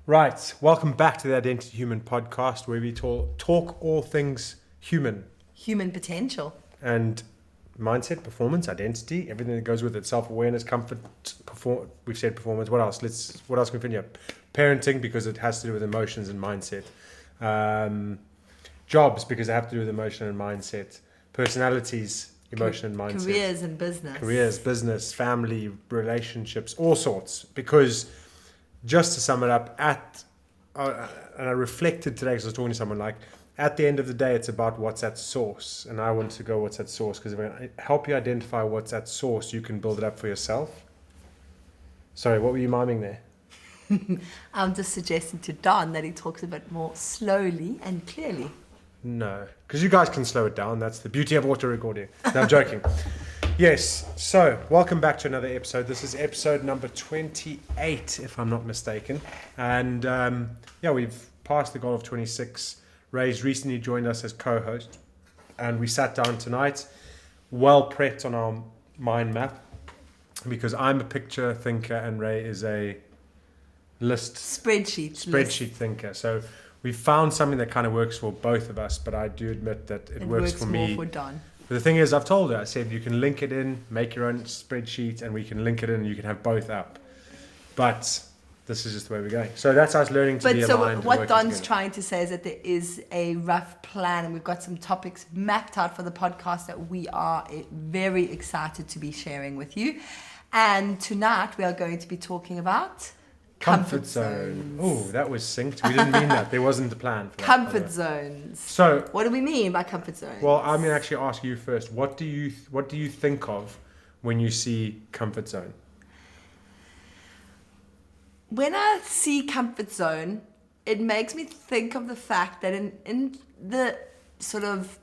Right, welcome back to the Identity Human podcast, where we talk all things human Human potential. and mindset, performance, identity, everything that goes with it, self-awareness, comfort, we've said performance. What else? What else can we finish up? Parenting, because it has to do with emotions and mindset. Jobs, because they have to do with emotion and mindset. Personalities, emotion and mindset. Careers and business. Careers, business, family, relationships, all sorts. Because just to sum it up, and I reflected today because I was talking to someone, like, at the end of the day, it's about what's at source. And I want to go what's at source, because if I help you identify what's at source, you can build it up for yourself. Sorry, what were you miming there? I'm just suggesting to Don that he talks a bit more slowly and clearly. No, because you guys can slow it down. That's the beauty of auto recording. No, I'm joking. Yes, so welcome back to another episode. This is episode number 28, if I'm not mistaken. And we've passed the goal of 26. Ray's recently joined us as co-host, and we sat down tonight, well prepped on our mind map, because I'm a picture thinker and Ray is a spreadsheet thinker. So we found something that kind of works for both of us, but I do admit that it works for me. More for Don. But the thing is, I've told her, I said, you can link it in, make your own spreadsheet, and we can link it in and you can have both up. But this is just the way we're going. So that's us learning to be aligned. But so what Don's trying to say is that there is a rough plan, and we've got some topics mapped out for the podcast that we are very excited to be sharing with you. And tonight we are going to be talking about comfort zones. Oh, that was synced. We didn't mean that. There wasn't a plan for that. Comfort zones. So what do we mean by comfort zones? Well, I'm going to actually ask you first. What do you think of when you see comfort zone? When I see comfort zone, it makes me think of the fact that in the sort of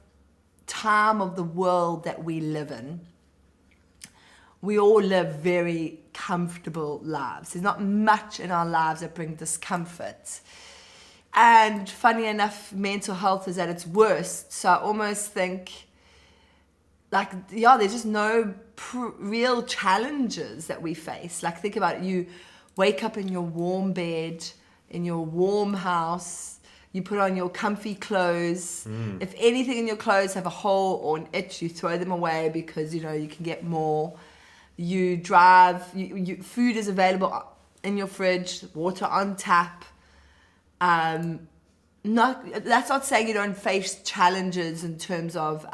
time of the world that we live in, we all live very comfortable lives. There's not much in our lives that bring discomfort. And funny enough, mental health is at its worst. So I almost think, there's just no real challenges that we face. Like, think about it. You wake up in your warm bed, in your warm house. You put on your comfy clothes. If anything in your clothes have a hole or an itch, you throw them away because, you can get more. You drive, food is available in your fridge, water on tap. That's not saying you don't face challenges in terms of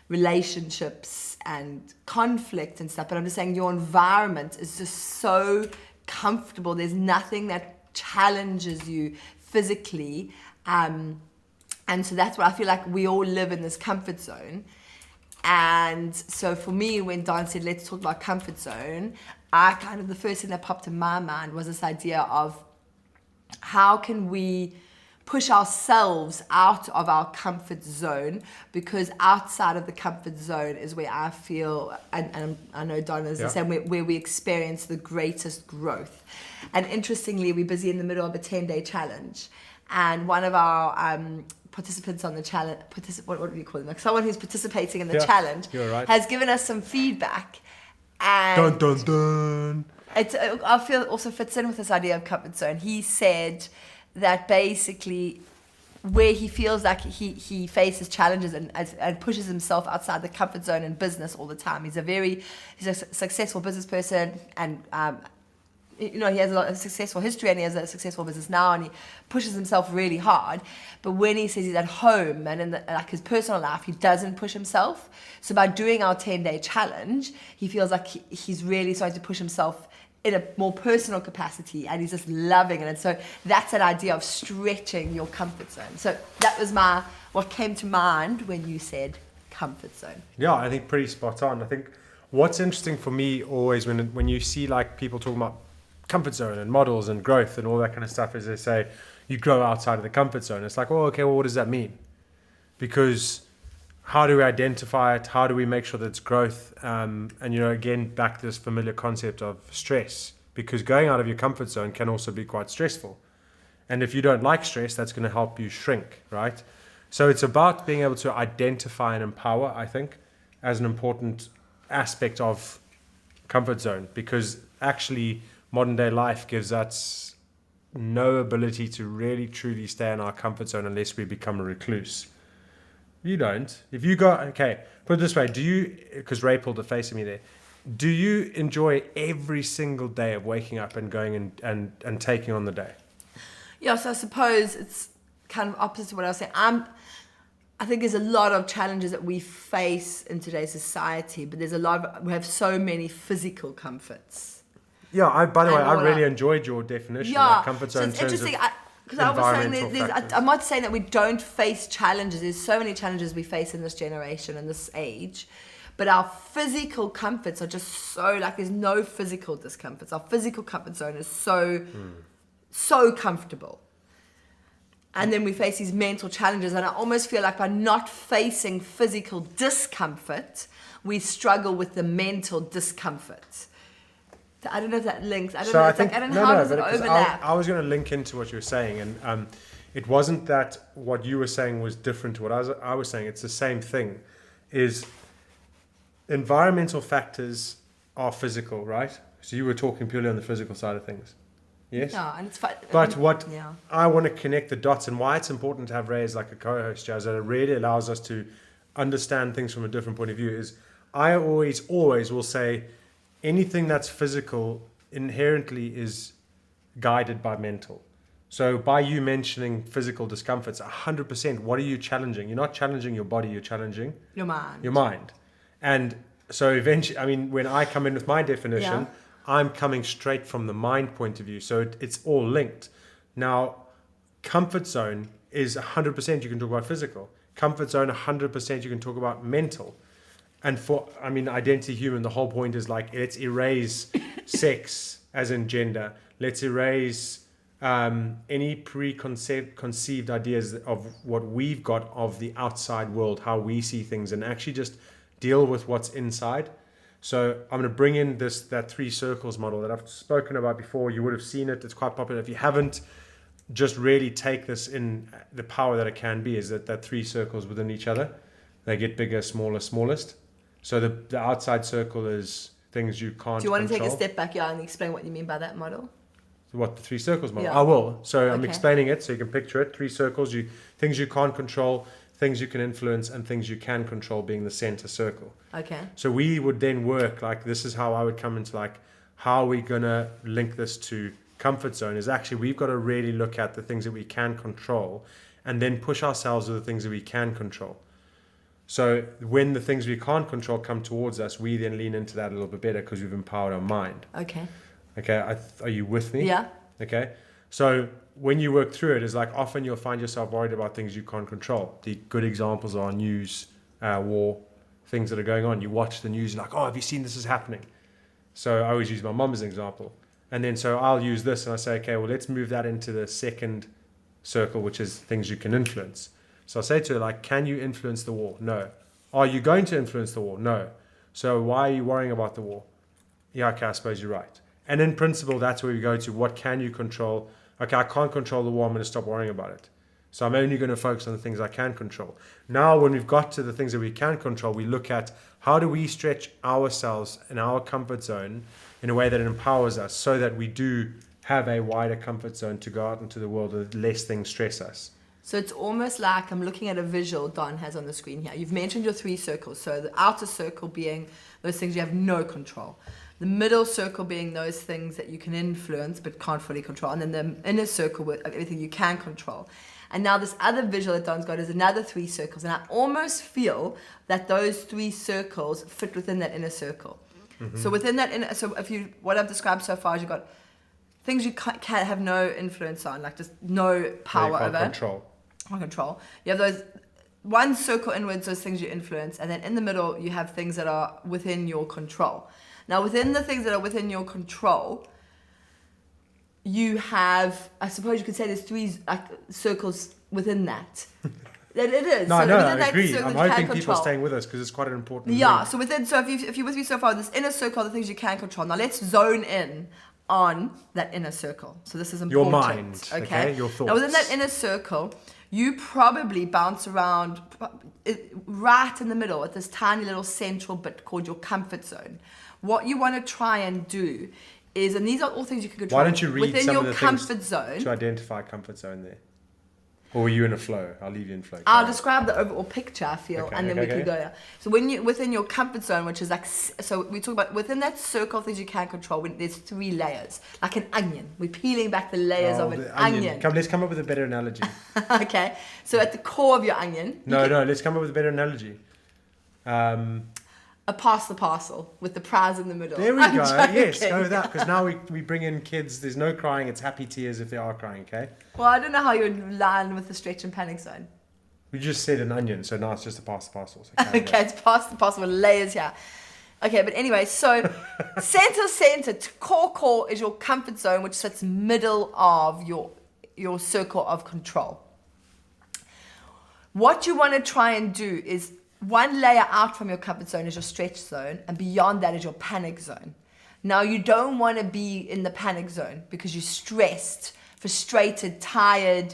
relationships and conflict and stuff, but I'm just saying your environment is just so comfortable. There's nothing that challenges you physically. And so that's what I feel like we all live in, this comfort zone. And so for me, when Don said, let's talk about comfort zone, the first thing that popped in my mind was this idea of how can we push ourselves out of our comfort zone, because outside of the comfort zone is where I feel, and I know Don is the same, where we experience the greatest growth. And interestingly, we're busy in the middle of a 10-day challenge. And one of our participants on the challenge, what do you call them? Like someone who's participating in the challenge has given us some feedback. And dun, dun, dun. I feel it also fits in with this idea of comfort zone. He said that basically where he feels like he faces challenges and pushes himself outside the comfort zone in business all the time. He's a successful business person, and he has a lot of successful history, and he has a successful business now, and he pushes himself really hard. But when he says he's at home and in his personal life, he doesn't push himself. So by doing our 10-day challenge, he feels like he's really starting to push himself in a more personal capacity, and he's just loving it. And so that's that idea of stretching your comfort zone. So that was what came to mind when you said comfort zone. Yeah, I think pretty spot on. I think what's interesting for me always when you see like people talking about comfort zone and models and growth and all that kind of stuff, is they say you grow outside of the comfort zone. It's like, what does that mean? Because how do we identify it? How do we make sure that it's growth? And again, back to this familiar concept of stress, because going out of your comfort zone can also be quite stressful. And if you don't like stress, that's going to help you shrink, right? So it's about being able to identify and empower, I think, as an important aspect of comfort zone, because actually modern day life gives us no ability to really truly stay in our comfort zone unless we become a recluse. You don't. If you got, okay, put it this way, do you, because Ray pulled a face at me there, do you enjoy every single day of waking up and going and taking on the day? Yeah, so I suppose it's kind of opposite to what I was saying. I think there's a lot of challenges that we face in today's society, but we have so many physical comforts. Yeah, by the way, I really I- enjoyed your definition Yeah, of comfort so zone. it's in terms of interesting because I was saying environmental factors. I'm not saying that we don't face challenges. There's so many challenges we face in this generation, in this age, but our physical comforts are just so, like, there's no physical discomforts. Our physical comfort zone is so comfortable. And then we face these mental challenges, and I almost feel like by not facing physical discomfort, we struggle with the mental discomfort. I don't know if that links. I don't know. It's like, I don't know how does it overlap. I was going to link into what you were saying, and it wasn't that what you were saying was different to what I was saying. It's the same thing. Is environmental factors are physical, right? So you were talking purely on the physical side of things. Yes. Yeah, and it's fine. But what Yeah. I want to connect the dots, and why it's important to have Ray as like a co-host, Jazz, that it really allows us to understand things from a different point of view, is I always will say anything that's physical inherently is guided by mental. So by you mentioning physical discomforts, 100%, what are you challenging? You're not challenging your body, you're challenging Your mind. your mind. And so eventually, I mean, when I come in with my definition, Yeah. I'm coming straight from the mind point of view. So it's all linked. Now, comfort zone is 100% you can talk about physical. Comfort zone, 100% you can talk about mental. And Identity Human, the whole point is like, let's erase sex as in gender. Let's erase any preconceived ideas of what we've got of the outside world, how we see things, and actually just deal with what's inside. So I'm going to bring in that 3 circles model that I've spoken about before. You would have seen it. It's quite popular. If you haven't, just really take this in. The power that it can be is that 3 circles within each other. They get bigger, smaller, smallest. So the outside circle is things you can't control. Do you want to take a step back, and explain what you mean by that model? What, the 3 circles model? Yeah. I will. So I'm Okay. explaining it so you can picture it. 3 circles, things you can't control, things you can influence, and things you can control being the center circle. Okay. So we would then work, like, this is how I would come into, like, how are we going to link this to comfort zone is actually we've got to really look at the things that we can control and then push ourselves with the things that we can control. So when the things we can't control come towards us, we then lean into that a little bit better because we've empowered our mind. Okay. Okay, are you with me? Yeah. Okay, so when you work through it, it's like often you'll find yourself worried about things you can't control. The good examples are news, war, things that are going on. You watch the news, you're like, oh, have you seen this is happening? So I always use my mum as an example. And then so I'll use this and I say, okay, well, let's move that into the second circle, which is things you can influence. So I'll say to her, like, can you influence the war? No. Are you going to influence the war? No. So why are you worrying about the war? Yeah, okay, I suppose you're right. And in principle, that's where we go to what can you control? Okay, I can't control the war, I'm going to stop worrying about it. So I'm only going to focus on the things I can control. Now, when we've got to the things that we can control, we look at how do we stretch ourselves in our comfort zone in a way that empowers us so that we do have a wider comfort zone to go out into the world with less things stress us. So it's almost like I'm looking at a visual Don has on the screen here. You've mentioned your 3 circles. So the outer circle being those things you have no control. The middle circle being those things that you can influence but can't fully control. And then the inner circle with everything you can control. And now this other visual that Don's got is another 3 circles. And I almost feel that those 3 circles fit within that inner circle. Mm-hmm. So within that inner, so what I've described so far is you've got things you can't have no influence on, like just no power over. Control. You have those one circle inwards, those things you influence, and then in the middle you have things that are within your control. Now within the things that are within your control, you have, I suppose you could say there's 3 circles within that. That it is. No, so no, within I that agree. circle I'm you can hoping people control. are staying with us because it's quite an important Yeah, thing. so if you're with me so far, this inner circle are the things you can control. Now let's zone in on that inner circle. So this is important. Your mind, okay? Your thoughts. Now within that inner circle, you probably bounce around right in the middle at this tiny little central bit called your comfort zone. What you want to try and do is, and these are all things you can control. Why don't you read within some your of the comfort things zone to identify comfort zone there? Or were you in a flow? I'll leave you in flow. I'll describe the overall picture, I feel, Okay, and then okay, we can okay. go there. So when you within your comfort zone, which is like, so we talk about within that circle of things you can control, there's 3 layers, like an onion. We're peeling back the layers of an the onion. Let's come up with a better analogy. Okay, so at the core of your onion, No, let's come up with a better analogy. a pass the parcel with the prize in the middle. There we I'm go. joking. Yes, go with that. Because now we bring in kids. There's no crying. It's happy tears if they are crying, okay? Well, I don't know how you would land with the stretch and panic zone. We just said an onion, so now it's just a pass the parcels. Okay, Okay, it's past the parcel with layers here. Okay, but anyway, so center, core is your comfort zone, which sits middle of your circle of control. What you want to try and do is one layer out from your comfort zone is your stretch zone, and beyond that is your panic zone. Now, you don't want to be in the panic zone because you're stressed, frustrated, tired,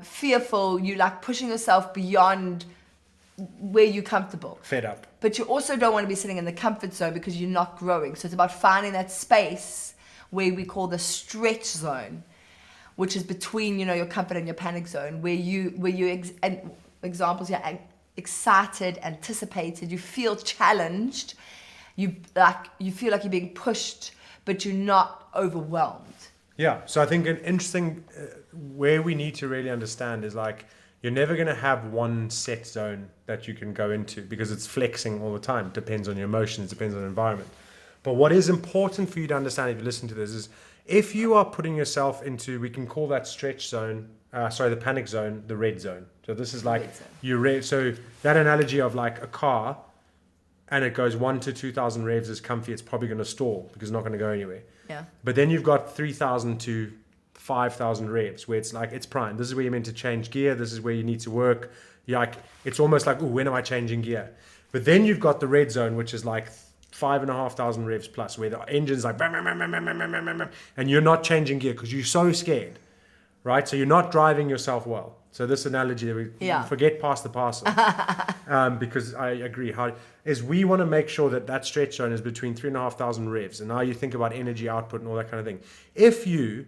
fearful. You like pushing yourself beyond where you're comfortable. Fed up. But you also don't want to be sitting in the comfort zone because you're not growing. So it's about finding that space where we call the stretch zone, which is between, your comfort and your panic zone, where and examples here, excited, anticipated, you feel challenged, you feel like you're being pushed, but you're not overwhelmed. Yeah, so I think an interesting where we need to really understand is like you're never going to have one set zone that you can go into because it's flexing all the time. Depends on your emotions, depends on the environment. But what is important for you to understand if you listen to this is if you are putting yourself into, we can call that stretch zone, the panic zone, the red zone. So this is like so that analogy of like a car and it goes 1 to 2,000 revs is comfy, it's probably going to stall because it's not going to go anywhere. Yeah. But then you've got 3,000 to 5,000 revs where it's like, it's prime. This is where you're meant to change gear. This is where you need to work. You're like, it's almost like, oh, when am I changing gear? But then you've got the red zone, which is like 5,500 revs plus, where the engine's like, bam, bam, bam, bam, bam, bam, bam, bam, and you're not changing gear because you're so scared, right? So you're not driving yourself well. So this analogy, we forget past the parcel, because I agree. We want to make sure that stretch zone is between 3,500 revs. And now you think about energy output and all that kind of thing. If you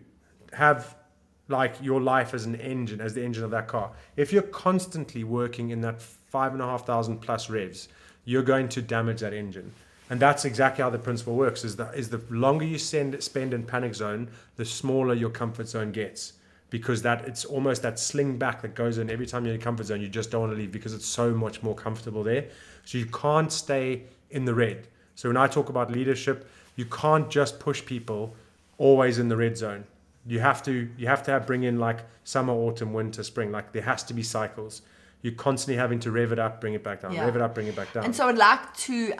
have like your life as an engine, as the engine of that car, if you're constantly working in that 5,500 plus revs, you're going to damage that engine. And that's exactly how the principle works, is the longer you spend in panic zone, the smaller your comfort zone gets. Because it's almost that sling back that goes in every time you're in a comfort zone, you just don't want to leave because it's so much more comfortable there. So you can't stay in the red. So when I talk about leadership, you can't just push people always in the red zone. You have to bring in like summer, autumn, winter, spring. Like there has to be cycles. You're constantly having to rev it up, bring it back down, rev it up, bring it back down. And so I'd like to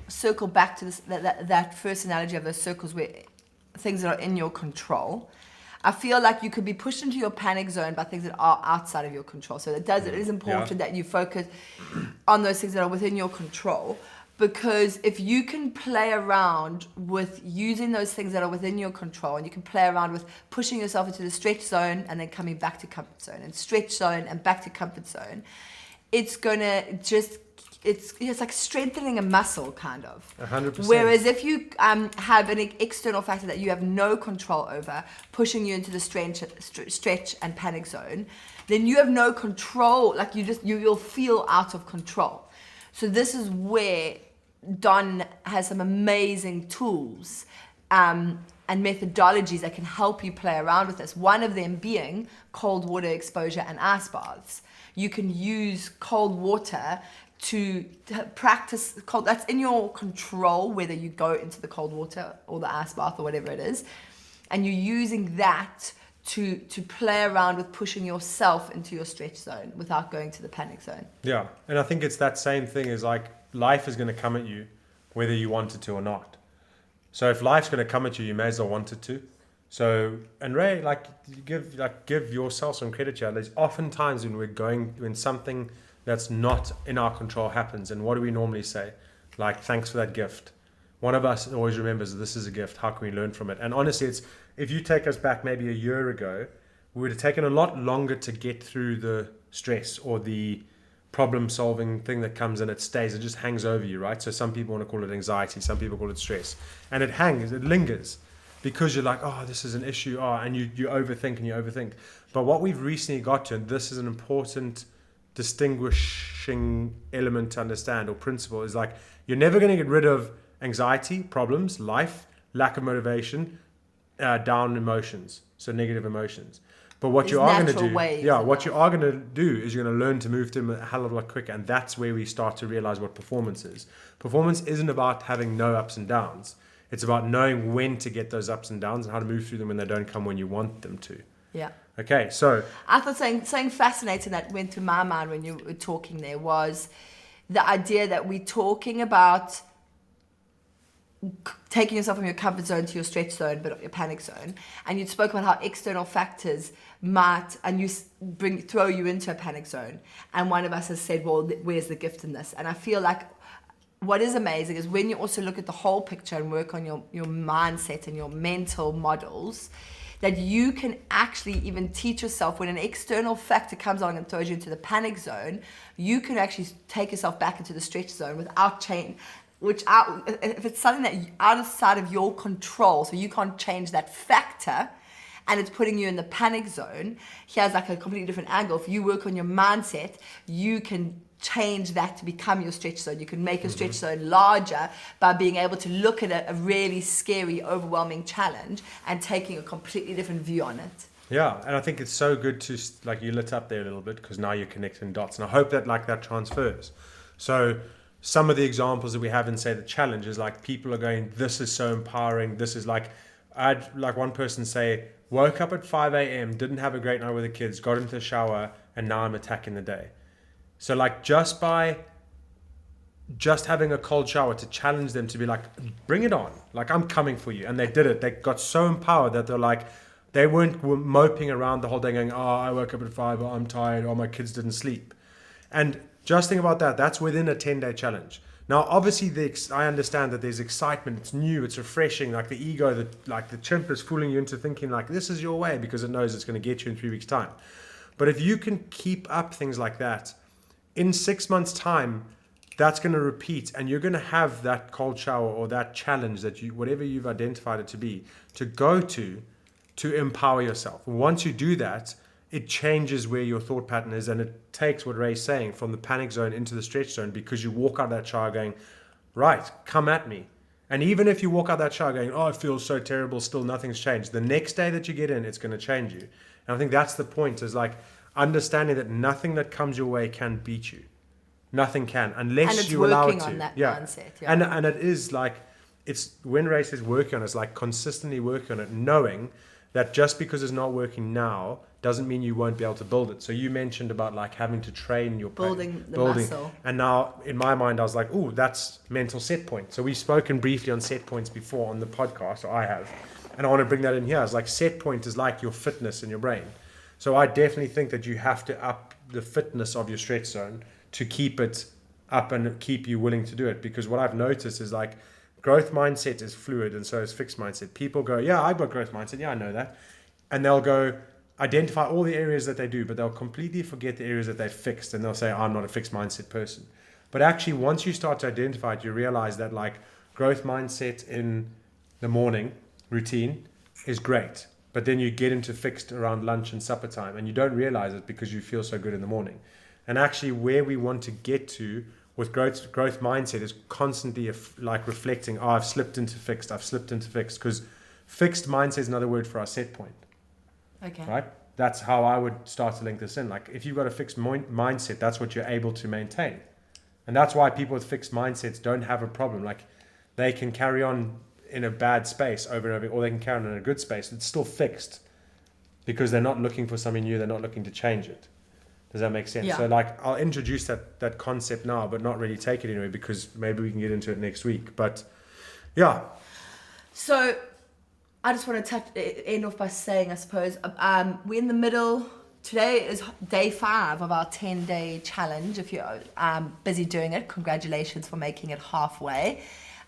circle back to this, that first analogy of those circles where things that are in your control. I feel like you could be pushed into your panic zone by things that are outside of your control. So it is important that you focus on those things that are within your control. Because if you can play around with using those things that are within your control, and you can play around with pushing yourself into the stretch zone and then coming back to comfort zone and stretch zone and back to comfort zone, it's going to it's like strengthening a muscle, kind of. 100%. Whereas if you have an external factor that you have no control over, pushing you into the stretch and panic zone, then you have no control. Like you'll feel out of control. So this is where Don has some amazing tools and methodologies that can help you play around with this. One of them being cold water exposure and ice baths. You can use cold water to practice cold. That's in your control, whether you go into the cold water or the ice bath or whatever it is, and you're using that to play around with pushing yourself into your stretch zone without going to the panic zone. Yeah, and I think it's that same thing as like life is going to come at you whether you want it to or not. So if life's going to come at you, you may as well want it to. So, and Ray, give yourself some credit here. There's often times when something that's not in our control happens, and what do we normally say? Like, thanks for that gift. One of us always remembers this is a gift. How can we learn from it? And honestly, if you take us back maybe a year ago, we would have taken a lot longer to get through the stress or the problem solving thing that comes in, it stays, it just hangs over you, right? So some people want to call it anxiety, some people call it stress, and it hangs, it lingers, because you're like, oh, this is an issue, and you overthink and you overthink. But what we've recently got to, and this is an important distinguishing element to understand, or principle, is like, you're never going to get rid of anxiety, problems, life, lack of motivation, down emotions, so negative emotions. But what you are going to do, what you are going to do is you're going to learn to move them a hell of a lot quicker, and that's where we start to realize what performance is. Performance isn't about having no ups and downs. It's about knowing when to get those ups and downs and how to move through them when they don't come when you want them to. Yeah. Okay, so I thought something fascinating that went through my mind when you were talking there was the idea that we're talking about taking yourself from your comfort zone to your stretch zone, but your panic zone. And you spoke about how external factors might, and you throw you into a panic zone. And one of us has said, well, where's the gift in this? And I feel like what is amazing is when you also look at the whole picture and work on your mindset and your mental models, that you can actually even teach yourself when an external factor comes along and throws you into the panic zone, you can actually take yourself back into the stretch zone without change. If it's something that outside of your control, so you can't change that factor, and it's putting you in the panic zone, here's like a completely different angle. If you work on your mindset, you can change that to become your stretch zone. You can make your stretch zone larger by being able to look at a really scary, overwhelming challenge and taking a completely different view on it. Yeah, and I think it's so good to, like, you lit up there a little bit because now you're connecting dots, and I hope that that transfers. So some of the examples that we have in, say, the challenge is like people are going, this is so empowering. This is like, I had like one person say, woke up at 5 a.m., didn't have a great night with the kids, got into the shower, and now I'm attacking the day. So like just having a cold shower to challenge them to be like, bring it on. Like, I'm coming for you. And they did it. They got so empowered that they're like, they weren't moping around the whole day going, oh, I woke up at 5, oh, I'm tired, oh, my kids didn't sleep. And just think about that. That's within a 10-day challenge. Now, obviously, I understand that there's excitement. It's new. It's refreshing. Like the ego, the chimp is fooling you into thinking like this is your way because it knows it's going to get you in 3 weeks' time. But if you can keep up things like that, in 6 months' time, that's going to repeat, and you're going to have that cold shower or that challenge that whatever you've identified it to be, to go to empower yourself. Once you do that, it changes where your thought pattern is, and it takes what Ray's saying from the panic zone into the stretch zone, because you walk out of that shower going, right, come at me. And even if you walk out that shower going, oh, it feels so terrible, still nothing's changed. The next day that you get in, it's going to change you. And I think that's the point, is like understanding that nothing that comes your way can beat you. Nothing can, unless you allow it to. And it's working on that mindset. Yeah. And it is like, it's when Ray says working on it, it's like consistently working on it, knowing that just because it's not working now doesn't mean you won't be able to build it. So you mentioned about like having to train your building muscle. And now in my mind I was like, oh, that's mental set point. So we've spoken briefly on set points before on the podcast, or I have, and I want to bring that in here. It's like set point is like your fitness in your brain. So I definitely think that you have to up the fitness of your stretch zone to keep it up and keep you willing to do it. Because what I've noticed is like growth mindset is fluid, and so is fixed mindset. People go, yeah, I've got growth mindset. Yeah, I know that. And they'll go identify all the areas that they do, but they'll completely forget the areas that they've fixed. And they'll say, I'm not a fixed mindset person. But actually, once you start to identify it, you realize that like growth mindset in the morning routine is great. But then you get into fixed around lunch and supper time, and you don't realize it because you feel so good in the morning. And actually where we want to get to with growth mindset is constantly like reflecting, oh, I've slipped into fixed, because fixed mindset is another word for our set point. Okay. Right? That's how I would start to link this in. Like if you've got a fixed mindset, that's what you're able to maintain. And that's why people with fixed mindsets don't have a problem. Like they can carry on in a bad space over and over, or they can carry on in a good space. It's still fixed because they're not looking for something new. They're not looking to change it. Does that make sense? Yeah. So like I'll introduce that concept now, but not really take it anywhere, because maybe we can get into it next week. But yeah. So I just want to end off by saying, I suppose, we're in the middle. Today is day 5 of our 10-day challenge. If you're busy doing it, congratulations for making it halfway.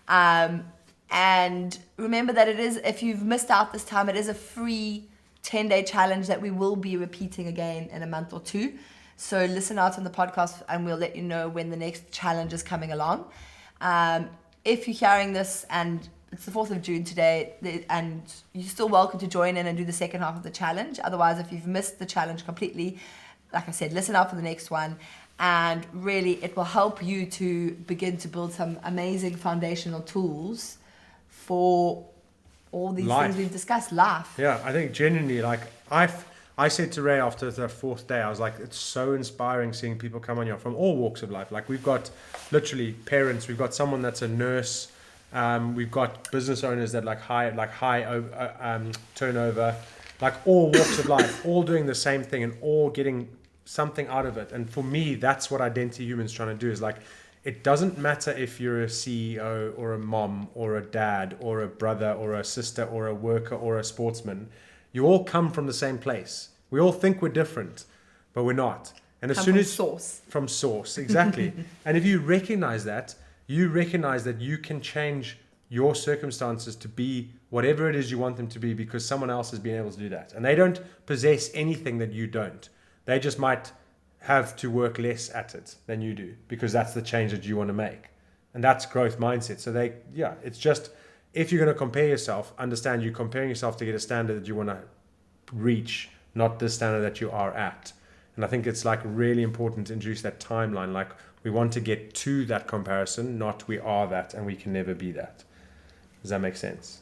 And remember that it is, if you've missed out this time, it is a free 10-day challenge that we will be repeating again in a month or 2. So listen out on the podcast and we'll let you know when the next challenge is coming along. If you're hearing this and it's the 4th of June today, and you're still welcome to join in and do the second half of the challenge. Otherwise, if you've missed the challenge completely, like I said, listen out for the next one. And really, it will help you to begin to build some amazing foundational tools for all these Life. things we've discussed. Life. Yeah, I think genuinely, like I said to Ray after the 4th day, I was like, it's so inspiring seeing people come on here from all walks of life. Like we've got literally parents, we've got someone that's a nurse, we've got business owners that high turnover, like all walks of life, all doing the same thing and all getting something out of it. And for me, that's what Identity Human's trying to do, is like, it doesn't matter if you're a CEO or a mom or a dad or a brother or a sister or a worker or a sportsman. You all come from the same place. We all think we're different, but we're not. And as soon as from source, exactly. And if you recognize that, you can change your circumstances to be whatever it is you want them to be, because someone else has been able to do that. And they don't possess anything that you don't. They just might have to work less at it than you do, because that's the change that you want to make. And that's growth mindset. So it's just, if you're going to compare yourself, understand you're comparing yourself to get a standard that you want to reach, not the standard that you are at. And I think it's like really important to introduce that timeline. Like, we want to get to that comparison, not we are that and we can never be that. Does that make sense?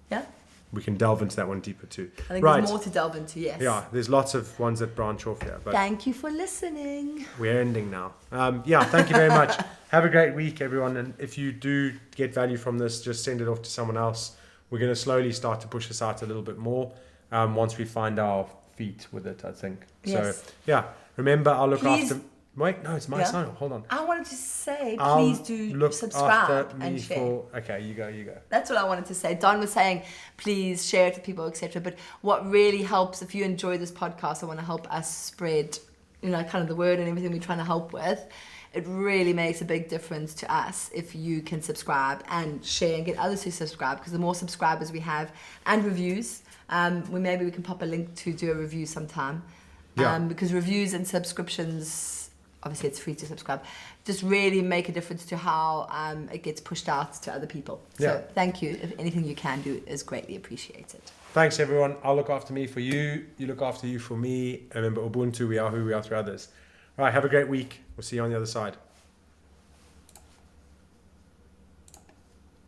Yeah. We can delve into that one deeper too. I think there's more to delve into, yes. Yeah, there's lots of ones that branch off here. But thank you for listening. We're ending now. Thank you very much. Have a great week, everyone. And if you do get value from this, just send it off to someone else. We're going to slowly start to push this out a little bit more once we find our feet with it, I think. Yes. So, remember, I'll look after... Wait, no, it's my sign. Hold on. I wanted to say, please do subscribe and share. Okay, you go. That's what I wanted to say. Don was saying, please share it to people, etc. But what really helps, if you enjoy this podcast, I want to help us spread, kind of the word and everything we're trying to help with. It really makes a big difference to us if you can subscribe and share and get others to subscribe, because the more subscribers we have and reviews, maybe we can pop a link to do a review sometime. Because reviews and subscriptions, obviously it's free to subscribe, just really make a difference to how it gets pushed out to other people. So thank you. If anything you can do is greatly appreciated. Thanks, everyone. I'll look after me for you. You look after you for me. Remember, Ubuntu, we are who we are through others. All right, have a great week. We'll see you on the other side.